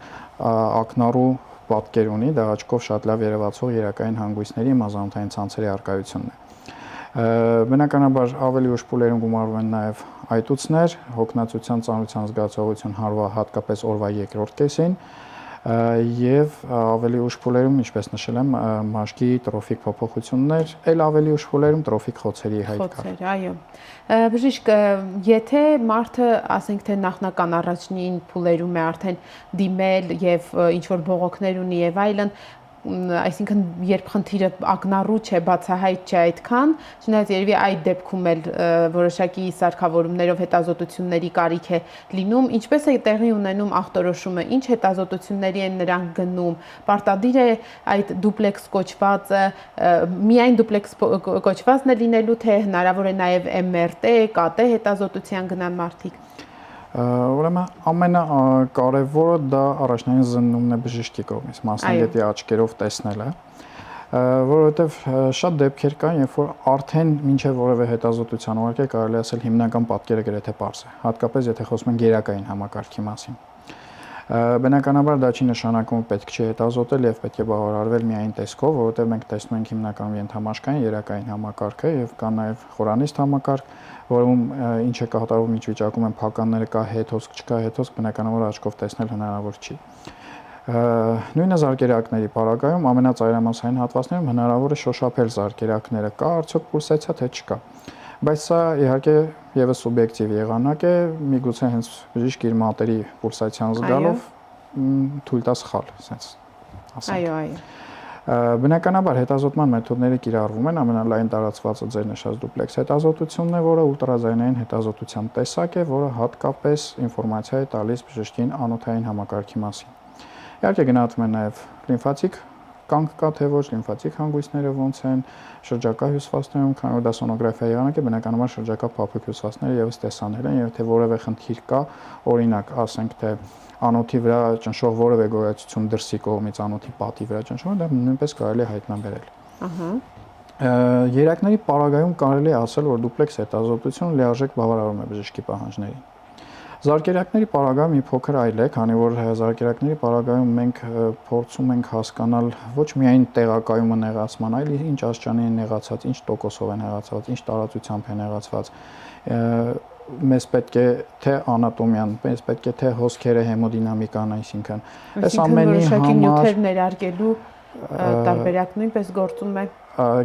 ակնառու պատկեր ունի, դա աչքով շատ լավ երևացող երակային հանգույցների մազանոթային ցանցերի առկայությունն է։ Բնականաբար ավելի ուշ փուլերում գումարվում են նաև այտուցներ, հոգնածության, ծանրության զգացողություն, հատկապես օրվա երկրորդ կեսին, եւ ավելի ուշ փուլերում, ինչպես նշել եմ, մաշկի տրոֆիկ փոփոխություններ, ել ավելի ուշ փուլերում տրոֆիկ խոցերի հայտ կար։ Խոցեր, այո։ Բժիշկ, եթե մարդը, ասենք թե նախնական առաջին փուլերում է արդեն դիմել եւ ինչ որ բողոքներ ունի եւ այլն, այսինքն երբ խնդիրը ակնառու չէ, բացահայտ չէ այդքան, չնայած երևի այդ դեպքում էլ որոշակի սարքավորումներով հետազոտությունների կարիք է լինում, ինչպես է տեղի ունենում ախտորոշումը, ինչ հետազոտությունների են նրանք գնում, պարտադիր է այդ դուպլեքս կոչվածը, միայն դուպլեքս կոչվածն է լինելու, թե հնարավոր է նաև MRT, ԿՏ հետազոտության գնան մարդիկ։ Ուրեմն ամենակարևորը դա առաջնային զննումն է բժշկի կողմից, մասնագետի աչքերով տեսնելը, որովհետև շատ դեպքեր կան, երբ որ արդեն մինչև որևէ հետազոտության ուղղակի կարելի ասել հիմնական պատկերը գրեթե պարզ է, հատկապես եթե խոսում ենք երակային համակարգի մասին։ Բնականաբար դա չի նշանակում պետք չի հետազոտել եւ պետք է բավարարվել միայն տեսքով, որովհետեւ մենք տեսնում ենք հիմնականում ենթամաշկային երակային համակարգը եւ կա նաեւ խորանիստ համակարգ, որում ինչ է կատարվում, ինչ վիճակում են փականները, կա հետոսք, չկա հետոսք, բնականաբար աչքով տեսնել հնարավոր չի։ Նույնը զարկերակների պարագայում ամենածայրամասային հատվածներում հնարավոր է շոշափել զարկերակները, կա արդյոք պուլսացիա թե չկա։ Բայց սա իհարկե եւս սուբյեկտիվ եղանակ է, միգուցե հենց բժիշկ իր մատերի պուլսացիան զգալով թույլ տա սխալ, ասենց ասենք։ Այո, այո։ Բնականաբար հետազոտման մեթոդները կիրառվում են, ամենալայն տարածվածը ձեր նշած դուպլեքս հետազոտությունն է, որը ուլտրազայնային հետազոտության տեսակ է, որը հատկապես ինֆորմացիա է տալիս բժշկին անոթային համակարգի մասին։ Իհարկե գնահատվում է նաև լիմֆատիկ կանգ կա թե ոչ, լիմֆատիկ հանգույցները ոնց են, շրջակա հյուսվածքներում, քանի որ դա սոնոգրաֆիա եղանակ է, բնականաբար շրջակա փափուկ հյուսվածքները եւս տեսանել են, եւ թե որևէ խնդիր կա, օրինակ, ասենք թե անոթի վրա ճնշող որևէ գոյացություն դրսի կողմից անոթի պատի վրա ճնշող, դա նույնպես կարելի է հայտնաբերել։ Ահա։ Երակների պարագայում կարելի է ասել, որ դուպլեքս հետազոտությունը լիարժեք բավարարում է բժշկի պահանջներին։ Զարկերակների պարագայում մի փոքր այլ է, քանի որ զարկերակների պարագայում մենք փորձում ենք հասկանալ ոչ միայն տեղակայումը նեղացման, այլ ինչ աստիճանի են նեղացած, ինչ տոկոսով են նեղացած, ինչ տարածությամբ են նեղացված։ Մեզ պետք է թե անատոմիան, մեզ պետք է թե հոսքերը, հեմոդինամիկան, այսինքն այս ամենի համար նյութեր ներարկելու տարբերակ նույնպես գործում է։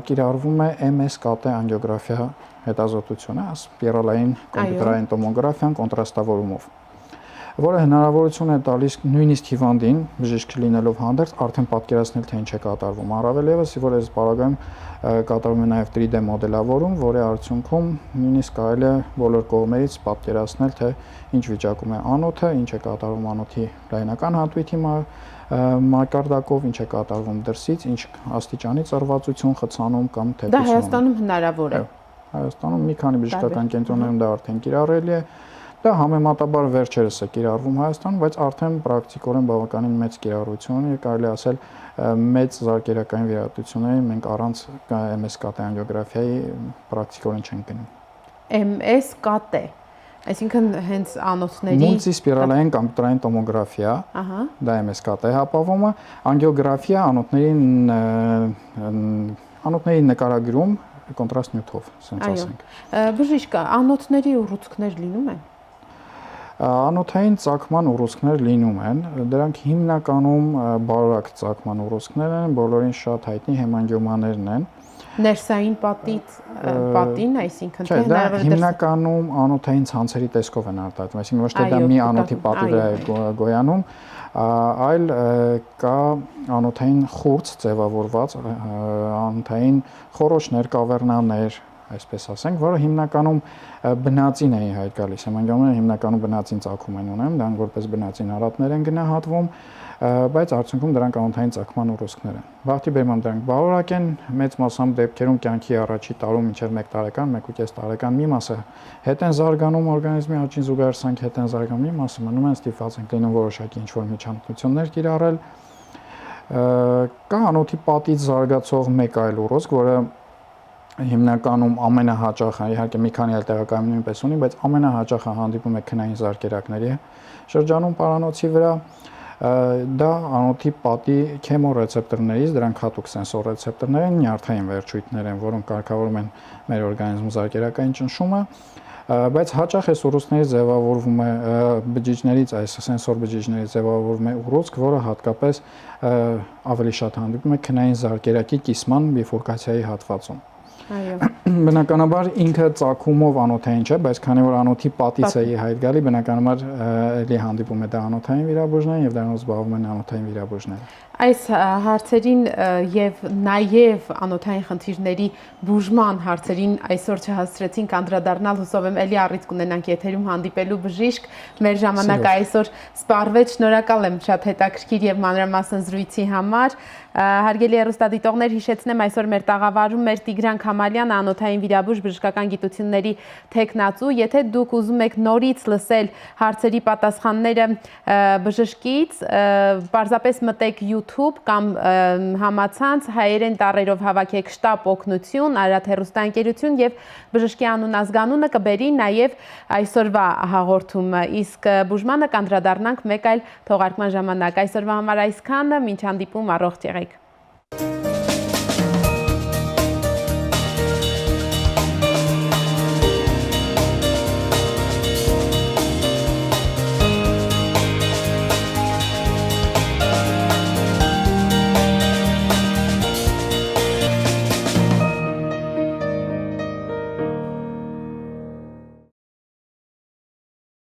Կիրառվում է MS-ԿՏ անգիոգրաֆիա հետազոտությունը, սպիրալային կոմպյուտերային տոմոգրաֆիան կոնտրաստավորումով, որը հնարավորություն է տալիս նույնիսկ հիվանդին, բժիշկ լինելով հանդերձ, արդեն պատկերացնել, թե ինչ է կատարվում։ Առավել ևս, որ այս պարագայում կատարվում է նաև 3D մոդելավորում, որի արդյունքում նույնիսկ կարելի է բոլոր կողմերից պատկերացնել, թե ինչ վիճակում է անոթը, ինչ է կատարվում անոթի լայնական հատույթի մակարդակով, ինչ է կատարվում դրսից, ինչ աստիճանի ծռվածություն, խցանում կամ թեփություն։ Դա Հայաստանում հնարավոր է։ Հայաստանում մի քանի բժշկական կենտրոններում դա արդեն կիրառելի է։ Դա համեմատաբար վերջերս է կիրառվում Հայաստանում, բայց արդեն պրակտիկորեն բավականին մեծ կիրառություն ունի, կարելի ասել մեծ զարկերակային վիրահատությունների մենք առանց MS-ԿՏ անգիոգրաֆիայի պրակտիկորեն չենք գնում։ MS-ԿՏ, այսինքն հենց անոթների մուլտիսպիրալային կոմպյուտերային տոմոգրաֆիա, դա MS-ԿՏ հապավումը, անգիոգրաֆիա անոթների նկարագրում կոնտրաստ նյութով, ասենք ասենք։ Բժիշկ, անոթների ուռուցքներ լինում են։ Անոթային ծագման ուռուցքներ լինում են, դրանք հիմնականում բարորակ ծագման ուռուցքներ են, բոլորին շատ հայտնի հեմանգիոմաներն են։ Ներսային պատին, այսինքն թե հնարավոր է հիմնականում անոթային ցանցերի տեսքով են արտադրվում, այսինքն ոչ թե դա մի անոթի պատի վրա է գոյանում, այլ կա անոթային խուրձ ձևավորված, անոթային խորոչներ, կավեռնաներ, այսպես ասենք, որը հիմնականում բնածին է հայտ գալիս։ Հեմանջանները հիմնականում բնածին ծագում են ունեն, դրանք որպես բնածին արատներ են գնահատվում, բայց արդյունքում դրանք անոթային ծագման ուռուցքներ են։ Բախտի բերմամբ դրանք բավարար են, մեծ մասամբ դեպքերում կյանքի առաջի տարում մինչև 1 տարեկան, 1.5 տարեկան մի մասը հետ են զարգանում օրգանիզմի աճին զուգահեռ սրանք հետ են զարգանում, մի մասը մնում են ստիպված են լինում որոշակի ինչ-որ միջամտություններ կիրառել։ Կա անոթի պատից զարգացող մեկ այլ ուռուցք, որը հիմնականում ամենահաճախ է, իհարկե մի քանի այլ տեղակայում նույնպես ունի, բայց ամենահաճախը հանդիպում է քնային զարկերակների շրջանում պարանոցի վրա։ Դա անոթի պատի քեմոռեցեպտորներից, դրանք հատուկ սենսոր ռեցեպտորներ են, նյարդային վերջույթներ են, որոնք կարգավորում են մեր օրգանիզմում զարկերակային ճնշումը, բայց հաճախ այս ուռուցքներից ձևավորվում է բջիջներից, այս սենսոր բջիջներից ձևավորվում է ուռուցք, որը հատկապես ավելի շատ հանդիպում է քնային զարկերակի կիսման բիֆուրկացիայի հատվածում։ Այո։ Բնականաբար ինքը ծագումով անոթային չէ, բայց քանի որ անոթի պատից է հայտ գալի, բնականաբար էլի հանդիպում է դա անոթային վիրաբույժներին եւ դրանով զբաղվում են անոթային վիրաբույժները։ Այս հարցերին եւ նաեւ անոթային խնդիրների բուժման հարցերին այսօր չհասցրեցինք անդրադառնալ, հուսով եմ էլի առիթ կունենանք եթերում հանդիպելու բժիշկ։ Մեր ժամանակը այսօր սպառվեց, շնորհակալ եմ շատ հետաքրքիր եւ մանրամասն զրույցի համար։ Հարգելի հեռուստադիտողներ, հիշեցնեմ այսօր մեր տաղավարում էր Տիգրան Քամալյանը, անոթային վիրաբույժ, բժշկական գիտությունների թեկնածու։ Եթե դուք ուզում եք նորից լսել հարցերի պատասխանները բժշկից, պարզապես մտեք YouTube կամ համացանց հայերեն տառերով հավաքեք շտապ օգնություն, Արարատ հեռուստաընկերություն եւ բժշկի անուն ազգանունը կբերի նաեւ այսօրվա հաղորդումը, իսկ բուժմանը կանդրադառնանք մեկ այլ թողարկման ժամանակ։ Այսօրվա համար այսքանը, մինչ հանդիպում, առողջ եղեք։